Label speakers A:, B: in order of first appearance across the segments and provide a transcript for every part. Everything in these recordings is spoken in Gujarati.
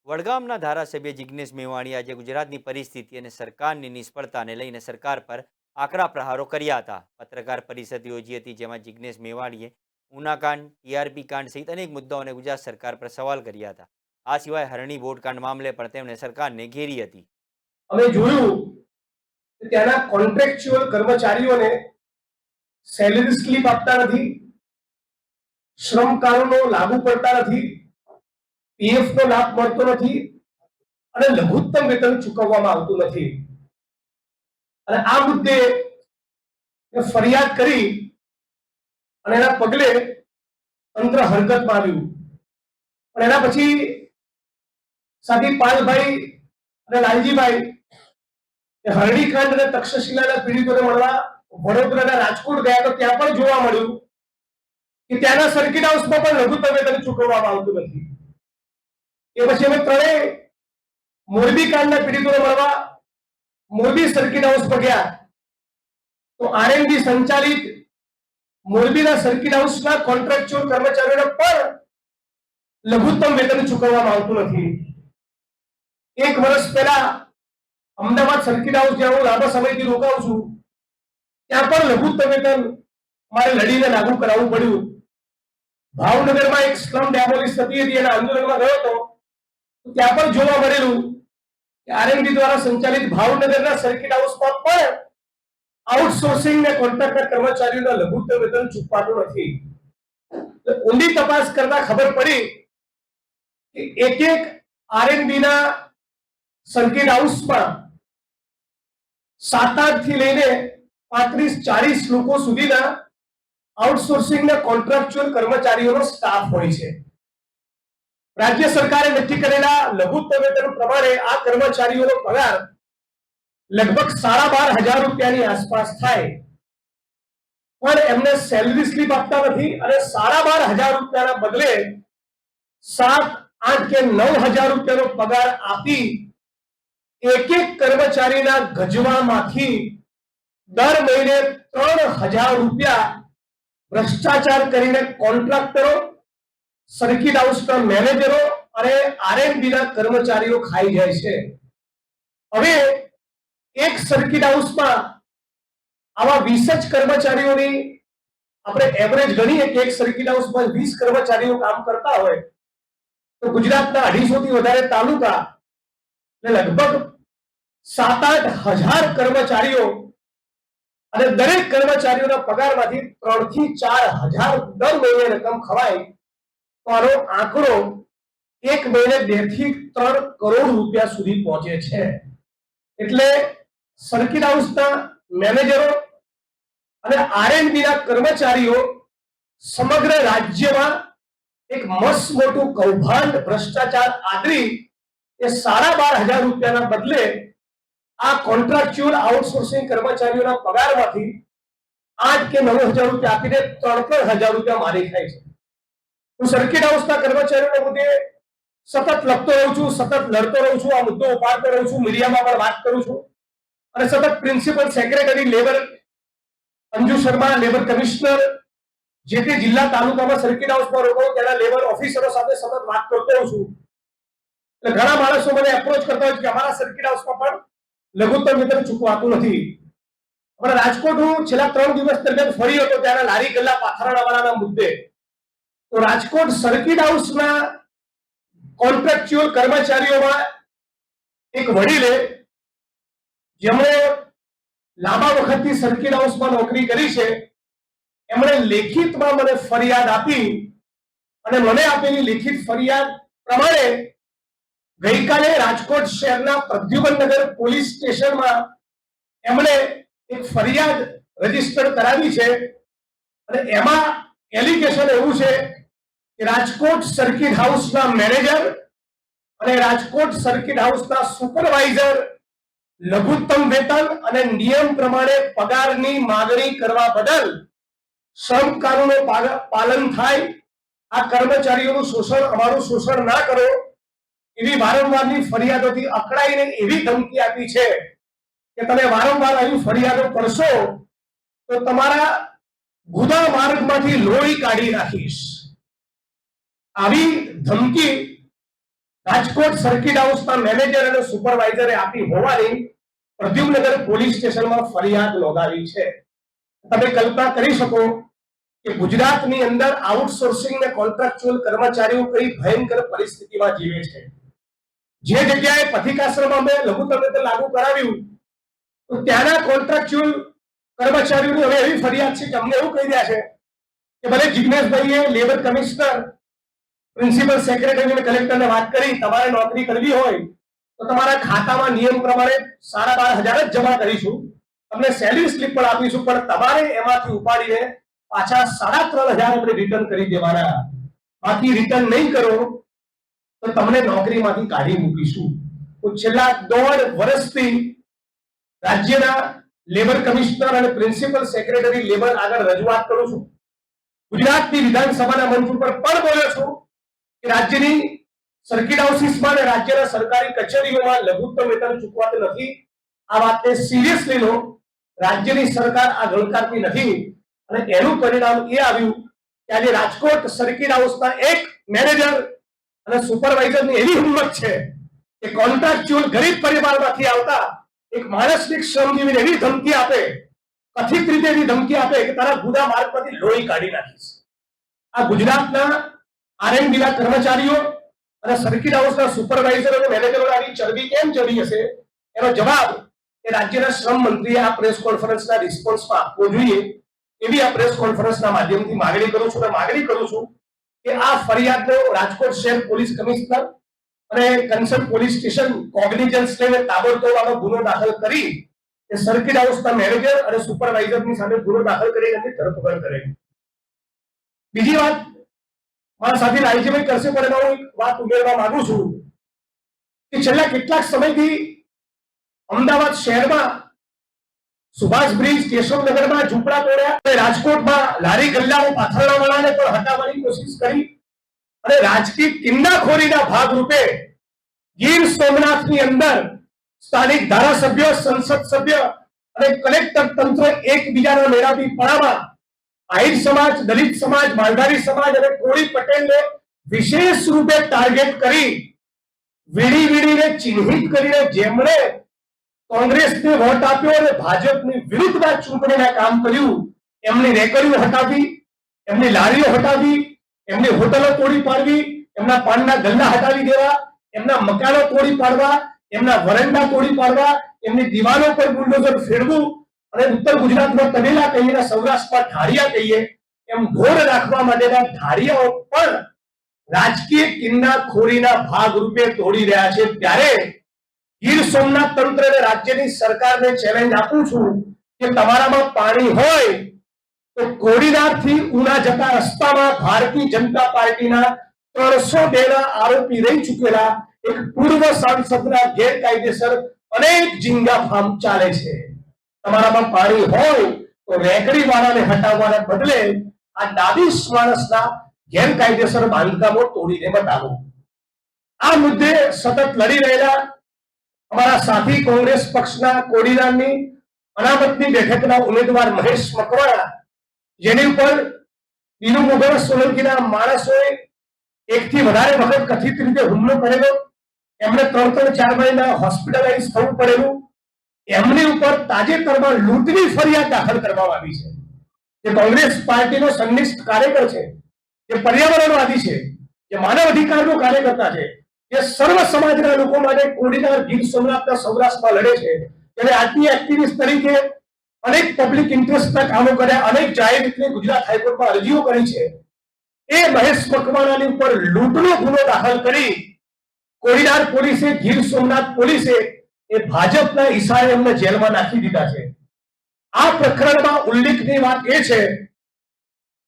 A: વડગામના ધારાસભ્ય જિગ્નેશ મેવાણી આજે ગુજરાતની પરિસ્થિતિ અને સરકારની નિષ્ફળતાને લઈને સરકાર પર આકરા પ્રહારો કર્યા હતા. પત્રકાર પરિષદ યોજી હતી, જેમાં જિગ્નેશ મેવાણીએ ઉનાકાંડ, ટીઆરપી કાંડ સહિત અનેક મુદ્દાઓને ગુજરાત સરકાર પર સવાલ કર્યા હતા. આ સિવાય હરણી બોટકાંડ મામલે પણ તેમણે સરકારને ઘેરી હતી.
B: અમે જોયું કે ત્યાંના કોન્ટ્રાક્ચ્યુઅલ કર્મચારીઓને સેલરી સ્લીપ આપતા નથી, શ્રમ કાનૂનો લાગુ પડતા નથી, પીએફ નો લાભ મળતો નથી અને લઘુત્તમ વેતન ચૂકવવામાં આવતું નથી. અને આ મુદ્દે ફરિયાદ કરી અને એના પગલે તંત્ર હરકતમાં આવ્યું. અને એના પછી સાથી પાલભાઈ અને લાલજીભાઈ હરણીકાંડ અને તક્ષશિલાના પીડિતોને મળવા વડોદરાના રાજકોટ ગયા, તો ત્યાં પણ જોવા મળ્યું કે ત્યાંના સર્કિટ હાઉસમાં પણ લઘુત્તમ વેતન ચૂકવવામાં આવતું નથી. એ પછી અમે ત્રણેય મોરબી કાંડના પીડિતોને મળવા મોરબી સર્કિટ હાઉસ પર ગયા, તો આરએનબી સંચાલિત મોરબીના સર્કિટ હાઉસના કોન્ટ્રાક્ચ્યુઅલ કર્મચારીઓને પણ લઘુત્તમ વેતન ચૂકવવામાં આવતું નથી. એક વર્ષ પહેલા અમદાવાદ સર્કિટ હાઉસ, જ્યાં હું લાંબા સમયથી રોકાઉં છું, ત્યાં પણ લઘુત્તમ વેતન મારે લડીને લાગુ કરાવવું પડ્યું. ભાવનગરમાં એક સ્લમ ડેમોલિશ થતી હતી, એના આંદોલનમાં ગયો હતો, ત્યાં પણ જોવા મળેલું કે આરએનબી દ્વારા સંચાલિત ભાવનગરના સર્કિટ હાઉસમાં પણ આઉટસોર્સિંગ ને કોન્ટ્રાક્ટર કર્મચારીઓના લઘુત્તમ વેતન ચૂકવાતું નથી. ઊંડી તપાસ કરતા ખબર પડી કે એક એક આરએનબી ના સર્કિટ હાઉસમાં 7-8 થી લઈને 35-40 લોકો સુધીના આઉટસોર્સિંગ ને કોન્ટ્રાક્ચ્યુઅલ કર્મચારીઓનો સ્ટાફ હોય છે. રાજ્ય સરકારે નક્કી કરેલા લઘુત્તમ વેતન પ્રમાણે આ કર્મચારીઓનો પગાર લગભગ 12,500 રૂપિયાની આસપાસ થાય, પણ એમને સેલરી સ્લીપ આપતા નથી અને 12,500 રૂપિયાના બદલે 7, 8 કે 9,000 રૂપિયાનો પગાર આપી એક એક કર્મચારીના ગજવામાંથી દર મહિને 3,000 રૂપિયા ભ્રષ્ટાચાર કરીને કોન્ટ્રાક્ટરો, સર્કિટ હાઉસના મેનેજરો અને આરએનબી ના કર્મચારીઓ ખાઈ જાય છે. હવે એક સર્કિટ હાઉસમાં આવા 20 જ કર્મચારીઓની આપણે એવરેજ ગણીએ કે એક સર્કિટ હાઉસમાં 20 કર્મચારીઓ કામ કરતા હોય, તો ગુજરાતના 250 થી વધારે તાલુકા એટલે લગભગ 7-8 હજાર કર્મચારીઓ અને દરેક કર્મચારીઓના પગારમાંથી 3 થી 4 હજાર દર મહિને રકમ ખવાય, તો આનો આંકડો એક મહિને 2 થી 3 કરોડ રૂપિયા સુધી પહોંચે છે. એટલે સર્કિટ હાઉસના મેનેજરો અને આરએનબી ના કર્મચારીઓ સમગ્ર રાજ્યમાં એક મસ્ત મોટું કૌભાંડ ભ્રષ્ટાચાર આદરી એ 12,500 રૂપિયાના બદલે આ કોન્ટ્રાક્ચ્યુઅલ આઉટસોર્સિંગ કર્મચારીઓના પગારમાંથી 8 કે 9,000 રૂપિયા આપીને 3,000 રૂપિયા મારી ખાય છે. હું સર્કિટ હાઉસના કર્મચારીઓના મુદ્દે સતત લખતો રહું છું, સતત લડતો રહું છું, આ મુદ્દો ઉપાડતો રહું છું, મીડિયામાં પણ વાત કરું છું અને સતત principal secretary labour Anju Sharma, labour commissioner, જે તે જિલ્લા તાલુકામાં સર્કિટ હાઉસમાં રોકાઉં તેના લેબર ઓફિસરો સાથે સતત વાત કરતો હોઉં છું. એટલે ઘણા માણસો મને એપ્રોચ કરતા હોય છે કે અમારા સર્કિટ હાઉસમાં પણ લઘુત્તમ વેતન ચૂકવાતું નથી. અમારા રાજકોટ હું છેલ્લા 3 દિવસ દરમિયાન ફરી હતો, ત્યાંના લારી ગલ્લા પાથરણાવાળાના મુદ્દે. તો રાજકોટ સર્કિટ હાઉસના કોન્ટ્રાક્ચ્યુઅલ કર્મચારીઓમાં એક વડીલે, જેમણે લાંબા વખતથી સર્કિટ હાઉસમાં નોકરી કરી છે, એમણે લેખિતમાં મને ફરિયાદ આપી અને મને આપેલી લેખિત ફરિયાદ પ્રમાણે ગઈકાલે રાજકોટ શહેરના પ્રદ્યુમનનગર પોલીસ સ્ટેશનમાં એમણે એક ફરિયાદ રજીસ્ટર કરાવી છે. અને એમાં એલિગેશન એવું છે કે રાજકોટ સર્કિટ હાઉસના મેનેજર અને રાજકોટ સર્કિટ હાઉસના સુપરવાઇઝર લઘુત્તમ વેતન અને નિયમ પ્રમાણે પગારની માંગણી કરવા બદલ શ્રમ કાનૂનો પાલન થાય, આ કર્મચારીઓનું શોષણ, અમારું શોષણ ના કરો, એવી વારંવારની ફરિયાદોથી અકળાઈને એવી ધમકી આપી છે કે તમે વારંવાર આવી ફરિયાદો કરશો તો તમારા ગુદા માર્ગમાંથી લોહી કાઢી નાખીશ. આવી ધમકી રાજકોટ સર્કિટ હાઉસના મેનેજર અને સુપરવાઇઝરે આપી હોવાની પ્રદ્યુમ્નગર પોલીસ સ્ટેશનમાં ફરિયાદ નોંધાવી છે. તમે કલ્પના કરી શકો કે ગુજરાતની અંદર આઉટસોર્સિંગ ને કોન્ટ્રાક્ચ્યુઅલ કર્મચારીઓ કઈ ભયંકર પરિસ્થિતિમાં જીવે છે. જે જગ્યાએ પથિકાશ્રમમાં મેં લઘુત્તમ વેતન લાગુ કરાવ્યું તો ત્યાંના કોન્ટ્રાક્ચ્યુઅલ કર્મચારીઓની હવે એવી ફરિયાદ છે કે અમને એવું કહી રહ્યા છે કે ભલે જિગ્નેશભાઈએ લેબર કમિશનર, પ્રિન્સિપલ સેક્રેટરી અને કલેક્ટરને વાત કરી તમારે નોકરી કરવી હોય તો તમારા ખાતામાં નિયમ પ્રમાણે 12,500 જ જમા કરીશું, તમને સેલરી સ્લિપ પણ આપીશું, પણ તમારે એમાંથી ઉપાડીને પાછા 3,500 આપણે રિટર્ન કરી દેવાના. બાકી રિટર્ન નહીં કરો તો તમને નોકરીમાંથી કાઢી મૂકીશું. તો છેલ્લા 1.5 વર્ષથી રાજ્યના લેબર કમિશનર અને પ્રિન્સિપલ સેક્રેટરી લેબર આગળ રજૂઆત કરું છું. ગુજરાતની વિધાનસભાના મંચ ઉપર પણ બોલ્યો છું કે રાજ્યની સર્કિટ હાઉસીસમાં અને રાજ્યના સરકારી કચેરીઓમાં લઘુત્તમ વેતન ચૂકવાતું નથી. આ વાતને સિરિયસલી લો. રાજ્યની સરકાર આ ગણકારતી નથી અને એનું પરિણામ એ આવ્યું કે આજે રાજકોટ સર્કિટ હાઉસના એક મેનેજર અને સુપરવાઇઝરની એવી હિંમત છે કે કોન્ટ્રાક્ચ્યુઅલ ગરીબ પરિવારમાંથી આવતા એક માણસની શ્રમજીવીને એવી ધમકી આપે, કથિત રીતે એવી ધમકી આપે કે તારા ગુદા માર્ગમાંથી લોહી કાઢી નાખીશ. આ ગુજરાતના આરએનબીના કર્મચારીઓ અને સર્કિટ હાઉસના સુપરવાઇઝર અને મેનેજરોને આવી ચરબી કેમ ચડી હશે એનો જવાબ એ રાજ્યના શ્રમ મંત્રીએ આ પ્રેસ કોન્ફરન્સના રિસ્પોન્સમાં આપવો જોઈએ. એવી આ પ્રેસ કોન્ફરન્સના માધ્યમથી માંગણી કરું છું કે આ ફરિયાદનો રાજકોટ શહેર પોલીસ કમિશનર અને કન્સર્ન પોલીસ સ્ટેશન કોગ્નિઝન્સ લઈને તાબડતોબ આનો ગુનો દાખલ કરી કે સર્કિટ હાઉસના મેનેજર અને સુપરવાઇઝરની સામે ગુનો દાખલ કરી એની ધરપકડ કરે. બીજી વાત મારા સાથી રાજ્યભાઈ કરશે પણ એમાં હું એક વાત ઉમેરવા માંગુ છું કે છેલ્લા કેટલાક સમયથી અમદાવાદ શહેરમાં સુભાષ બ્રિજ, કેશવનગરમાં ઝૂંપડા તોડ્યા, રાજકોટમાં લારી ગલ્લાઓ પાથરણાવાળાને પણ હટાવવાની કોશિશ કરી અને રાજકીય કિન્નાખોરીના ભાગરૂપે ગીર સોમનાથની અંદર સ્થાનિક ધારાસભ્યો, સંસદ સભ્ય અને કલેક્ટર તંત્ર એકબીજાના મેળાવી પડામાં આહિર સમાજ, દલિત સમાજ, માલધારી સમાજ અને કોળી પટેલને વિશેષ રૂપે ટાર્ગેટ કરી વીડીને ચિહ્નિત કરીને જેમણે કોંગ્રેસને વોટ આપ્યો અને ભાજપની વિરુદ્ધમાં ચૂંટણીના કામ કર્યું એમની રેકડીઓ હટાવી, એમની લારીઓ હટાવી, એમની હોટલો તોડી પાડવી, એમના પાનના ગલ્લા હટાવી દેવા, એમના મકાનો તોડી પાડવા, એમના વરંડા તોડી પાડવા, એમની દિવાલો પર બુલડોઝર ફેરવું અને ઉત્તર ગુજરાતમાં તબેલા કહીએ, સૌરાષ્ટ્રમાં ઢાળિયા કહીએ એમ ઘોર રાખવા માટેના ઢાળિયાઓ પણ રાજકીય કિન્નાખોરીના ભાગરૂપે તોડી રહ્યા છે. ત્યારે ગીર સોમનાથ તંત્ર અને રાજ્યની સરકારને ચેલેન્જ આપું છું કે તમારામાં પાણી હોય તો કોડીનારથી ઉના જતા રસ્તામાં ભારતીય જનતા પાર્ટીના 302 ના આરોપી રહી ચૂકેલા એક પૂર્વ સાંસદના ગેરકાયદેસર અનેક ઝીંગા ફાર્મ ચાલે છે. તમારામાં પાણી હોય તો રેકડી વાળાને હટાવવાના બદલે આ ડાબીસ માણસના ગેરકાયદેસર બાંધકામો તોડીને બતાવો. આ મુદ્દે સતત લડી રહેલા અમારા સાથી કોંગ્રેસ પક્ષના કોડીનારની અનામતની બેઠકના ઉમેદવાર મહેશ મકવાણા, જેની ઉપર બીનુ મુગલ સોલંકીના માણસોએ એકથી વધારે વખત કથિત રીતે હુમલો કરેલો, એમને 3-4 મહિના હોસ્પિટલાઇઝ થવું પડેલું, એમની ઉપર તાજેતરમાં લૂંટની ફરિયાદ દાખલ કરવામાં આવી છે. જે કોંગ્રેસ પાર્ટીનો સંનિષ્ઠ કાર્યકર છે, જે પર્યાવરણવાદી છે, જે માનવ અધિકારનો કાર્યકર્તા છે, જે સર્વ સમાજના લોકો માટે કોડીનાર, ગીર સોમનાથના સૌરાષ્ટ્રમાં લડે છે, જેને આરટી એક્ટિવિસ્ટ તરીકે અનેક પબ્લિક ઇન્ટરેસ્ટના કામો કર્યા, અનેક જાહેર રીતે ગુજરાત હાઈકોર્ટમાં અરજીઓ કરી છે, એ મહેશ મકવાણાની ઉપર લૂંટનો ગુનો દાખલ કરી કોડીનાર પોલીસે, ગીર સોમનાથ પોલીસે એ ભાજપના ઈશારે એમને જેલમાં નાખી દીધા છે. આ પ્રકરણમાં ઉલ્લેખની વાત એ છે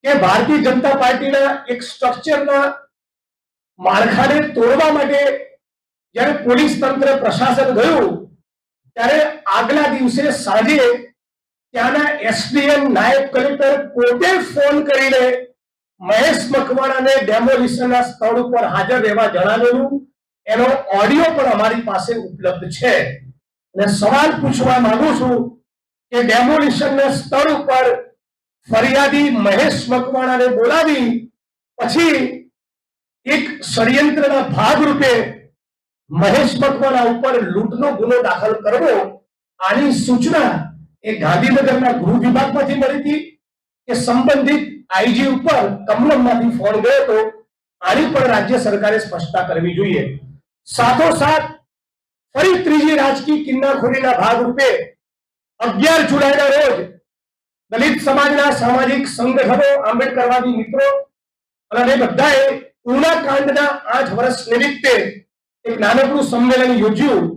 B: કે ભારતીય જનતા પાર્ટીના એક સ્ટ્રક્ચરના માળખાને તોડવા માટે જ્યારે પોલીસ તંત્ર, પ્રશાસન ગયું ત્યારે આગલા દિવસે સાંજે ત્યાંના એસડીએમ, નાયબ કલેક્ટર પોતે ફોન કરીને મહેશ મકવાણાને ડેમોલિશનના સ્થળ ઉપર હાજર રહેવા જણાવેલું. એનો ઓડિયો પણ અમારી પાસે ઉપલબ્ધ છે. અને સવાલ પૂછવા માંગુ છું કે ડેમોલિશનના સ્થળ ઉપર ફરિયાદી મહેશ મકવાણાને બોલાવી પછી એક ષડયંત્રના ભાગરૂપે મહેશ મકવાણા ઉપર લૂંટનો ગુનો દાખલ કરવો, આની સૂચના એ ગાંધીનગરના ગૃહ વિભાગમાંથી મળી હતી કે સંબંધિત આઈજી ઉપર કમલમમાંથી ફોન ગયો હતો? આની પણ રાજ્ય સરકારે સ્પષ્ટતા કરવી જોઈએ. સાથોસાથ ફરી ત્રીજી રાજકીય કિન્નાખોરીના ભાગરૂપે 11 જુલાઈના રોજ દલિત સમાજના સામાજિક સંગઠનો, આંબેડકરવાદી મિત્રો અને બધાએ ઉના કાંડના 8 વર્ષ નિમિત્તે એક નાનકડું સંમેલન યોજ્યું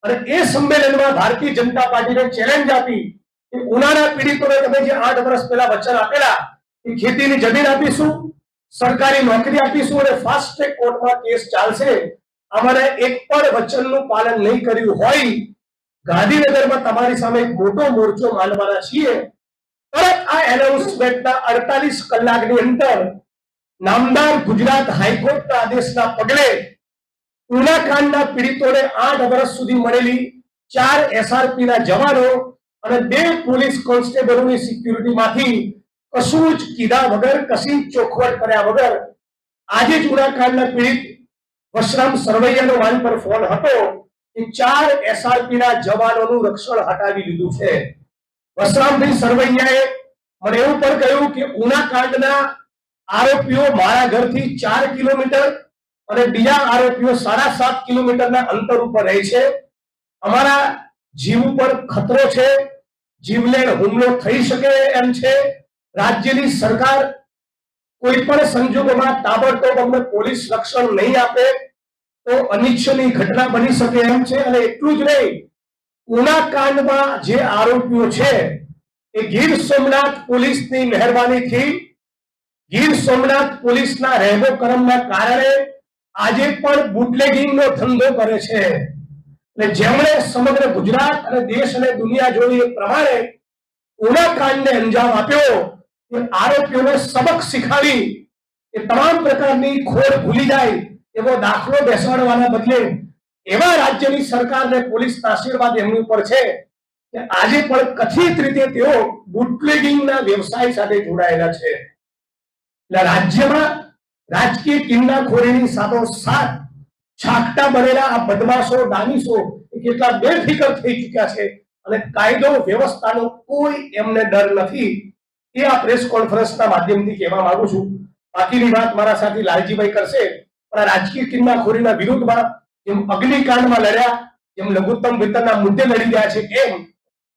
B: અને એ સંમેલનમાં ભારતીય જનતા પાર્ટીને ચેલેન્જ આપી કે ઉનાના પીડિતોને તમે જે 8 વર્ષ પહેલા વચન આપેલા કે ખેતીની જમીન આપીશું, સરકારી નોકરી આપીશું અને ફાસ્ટ ટ્રેક કોર્ટમાં કેસ ચાલશે, અમારે એક પણ વચનનું પાલન નહીં કર્યું હોય, ગાંધીનગરમાં તમારી સામે એક મોટો મોરચો માંડવાના છીએ. તરત આ એનાઉન્સમેન્ટના 48 કલાકની અંદર નામદાર ગુજરાત હાઈકોર્ટના આદેશના પગલે ઉના કાંડના પીડિતોને 8 વર્ષ સુધી મળેલી 4 એસઆરપી ના જવાનો અને 2 પોલીસ કોન્સ્ટેબલોની સિક્યુરિટીમાંથી કશું જ કીધા વગર, કશી ચોખવટ કર્યા વગર આજે જ ઉના કાંડના પીડિત વશરામ સરવૈયાનો મારી પર ફોન હતો કે 4 એસઆરપી ના જવાનોનું રક્ષણ હટાવી લીધું છે. વશરામભાઈ સરવૈયાએ મને એવું પણ કહ્યું કે ઉના કાંડના આરોપીઓ મારા ઘરથી 4 કિલોમીટર અને બીજા આરોપીઓ 7.5 કિલોમીટરના અંતર ઉપર રહે છે. અમારા જીવ ઉપર ખતરો છે, જીવલેણ હુમલો થઈ શકે એમ છે. રાજ્યની સરકાર કોઈ પણ સંજોગોમાં તાબડતોબ અમને પોલીસ રક્ષણ નહીં આપે તો અનિચ્છનીય ઘટના બની શકે એમ છે. અને એટલું જ નહીં, ઉના કાંડમાં જે આરોપીઓ છે એ ગીર સોમનાથ પોલીસની મહેરબાનીથી, ગીર સોમનાથ પોલીસના રહેમો કરમના કારણે આજે પણ બુટલેગિંગનો ધંધો કરે છે. એટલે જેમણે સમગ્ર ગુજરાત અને દેશ અને દુનિયા જોઈ એ પ્રમાણે ઉના કાંડને અંજામ આપ્યો, એ આરોપીઓને સબક શીખવી એ તમામ પ્રકારની ખોડ ભૂલી જાય એવો દાખલો બેસાડવાના બદલે એવા રાજ્યની સરકારને પોલીસના આશીર્વાદ એમની ઉપર છે કે આજે પણ કથિત રીતે તેઓ બુટલેગિંગના વ્યવસાય સાથે જોડાયેલા છે. એટલે રાજ્યમાં રાજકીય કિન્નાખોરીની સાથોસાથ છાકટા બનેલા આ બદમાશો, દાનીશો કેટલા બેફિકર થઈ ચૂક્યા છે અને કાયદો વ્યવસ્થાનો કોઈ એમને ડર નથી. એ આ પ્રેસ કોન્ફરન્સના માધ્યમથી કહેવા માંગુ છું. બાકીની વાત મારા સાથી લાલજીભાઈ કરશે. પણ આ રાજકીય કિન્નાખોરીના વિરુદ્ધમાં જેમ અગ્નિકાંડમાં લડ્યા, જેમ લઘુત્તમ વેતનના મુદ્દે લડી રહ્યા છે, એમ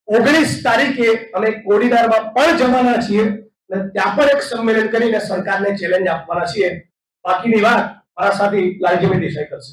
B: 19 તારીખે અમે કોડીનારમાં પણ જવાના છીએ અને ત્યાં પણ એક સંમેલન કરીને સરકારને ચેલેન્જ આપવાના છીએ. બાકીની વાત મારા સાથી લાલજીભાઈ દેસાઈ કરશે.